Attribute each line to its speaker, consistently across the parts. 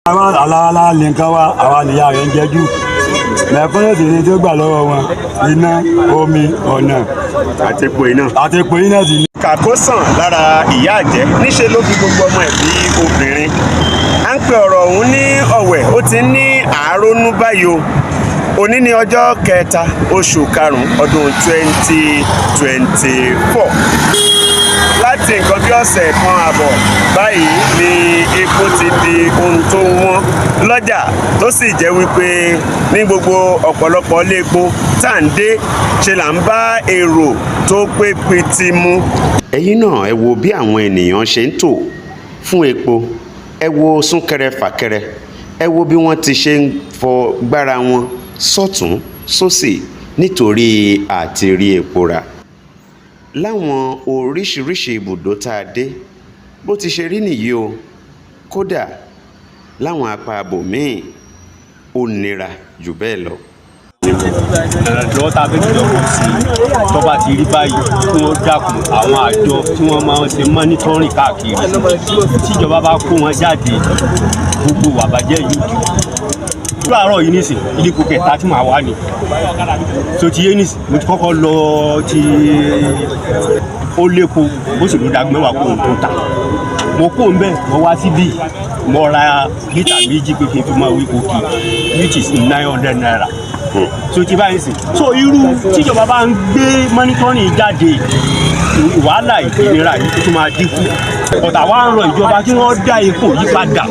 Speaker 1: Àwọn àlàálá lè nǹkan wá àwa nìyá rẹ̀ ń jẹ́jú mẹ̀kúnnù sì ni tó gbà lọ́wọ́ wọn iná omi ọ̀nà
Speaker 2: àti epo iná.
Speaker 1: sì ni.
Speaker 2: Kàkó sàn lára ìyá àjẹ́ níṣẹ́ ló fi gbogbo ọmọ ẹ̀ bí obìnrin. À ń pe ọ̀rọ̀ ọ̀hún ní ọ̀wẹ̀ ó ti ní àárónú báyìí o. Òní ni ọjọ́ kẹta oṣù karùn-ún ọdún 2024. Láti nǹkan bí ọ̀sẹ̀ kan àbọ̀ báyìí ni epo ti di ohun tó wọ́n lọ́jà tó sì jẹ́ wípé ní gbogbo ọ̀pọ̀lọpọ̀ ilé epo tá à ń dé ṣe là ń bá èrò tó pé pitì mu.
Speaker 3: Ẹ̀yin náà ẹ wo bí àwọn ènìyàn ṣe ń tò fún epo, ẹ wo súnkẹrẹ fàkẹrẹ, ẹ wo bí wọ́n ti ṣe ń fọ gbára wọn sọ́tún sósì nítorí àti rí epo rà. Láwọn oríṣiríṣi ibùdó tá a dé bó ti ṣe rí nìyí o, kódà láwọn apá abòmíì ó nira jù bẹ́ẹ̀ lọ.
Speaker 4: Ìrànlọ́wọ́ tá a fẹ́ kíjọba sí tó bá ti rí báyìí kí wọ́n dákun àwọn àjọ tí wọ́n máa ń ṣe mọ́nítọ́rìn káàkiri tíjọba bá kó wọn jáde gbogbo wàbàjẹ́ yìí dùn. Láàárọ̀ yìí nísìn ìdíkò kẹta tí màá wà ní tó ti yé nísìn mo ti kọ́kọ́ lọ ti ó lépo ó sì ló dàgbé mẹ́wàá kó tó ta mo kó ń bẹ̀ mo wá síbí mo ra lítà méjì pé kí n fi máa wí kókì which is 900 naira so ti báyìí sìn so irú tíjọba bá ń gbé mọ́nítọ́rìn jáde wàhálà ìnira yìí tó máa dínkù ọ̀tà wa ń rọ ìjọba kí wọ́n dá epo yí padà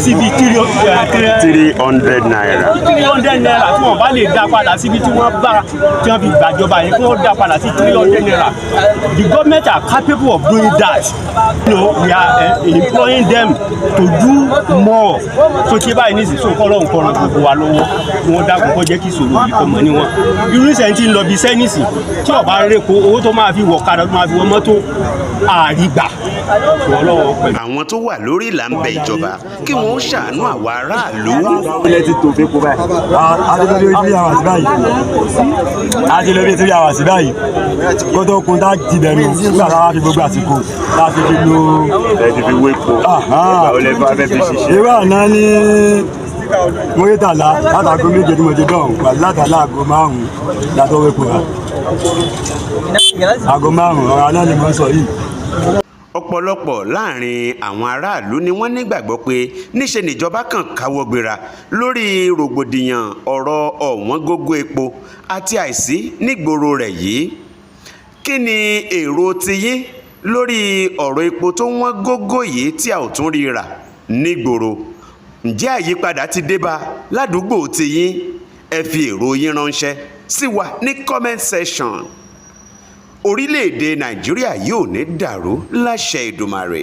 Speaker 4: síbi
Speaker 2: 300 naira.
Speaker 4: 300 naira tí wọ́n bá lè dá padà síbi tí wọ́n fi gbàjọba yẹn kí wọ́n dá padà sí 300 naira. The government are capable of doing that. You know, we are employing them to do more. So tí báyìí ní ìsìn sókọ́ lọ́hùn kọ́ran gbogbo wa lọ́wọ́ kí wọ́n dákun kó jẹ́ kí ìṣòro yìí kó mọ̀ níwọ̀n. Irú ìṣẹ̀ tí ń lọ bí sẹ́nìsì tí ọ̀bá rẹ̀kọ owó tó máa fi wọ̀ kadà tó máa fi wọ mọ́tò àrígbà.
Speaker 3: Àwọn tó wà lórí ìlà ń bẹ ìjọba kí wọ́n ó ṣàánú àwa aráàlú.
Speaker 2: Ilé ti tò fẹ́po báyìí.
Speaker 1: Adélórí 3 hours báyìí kó tó kun tá ti bẹ̀rù nígbà táwa fi gbogbo àsìkò láti fi lo.
Speaker 2: Ẹ ti fi wépo. Olè fún abẹ́ fi ṣiṣẹ́.
Speaker 1: Irú àná ní Mọ́rítàlá látàgó méje tí mo ti dán pàdé látàlá aago 5 látọ̀ wépo rà. Aago 5 ọ̀rọ̀ aná ni mo sọ yìí.
Speaker 3: Ọ̀pọ̀lọpọ̀ láàrin àwọn aráàlú ni wọ́n nígbàgbọ́ pé níṣe níjọba kan káwọ́ gbéra lórí rògbòdìyàn ọ̀rọ̀ ọ̀wọ́n gógó epo àti àìsí nígboro rẹ̀ yìí. Kí ni èrò tiyín lórí ọ̀rọ̀ epo tó wọ́n gógó yìí tí a ò tún rí rà nígboro? Ǹjẹ́ àyípadà ti dé bá ládùúgbò tiyín? Ẹ fi èrò yín ránṣẹ́ sí wa ní comment section. Orílẹ̀-èdè Nàìjíríà yóò ní dàrú láṣẹ Èdùmàrè.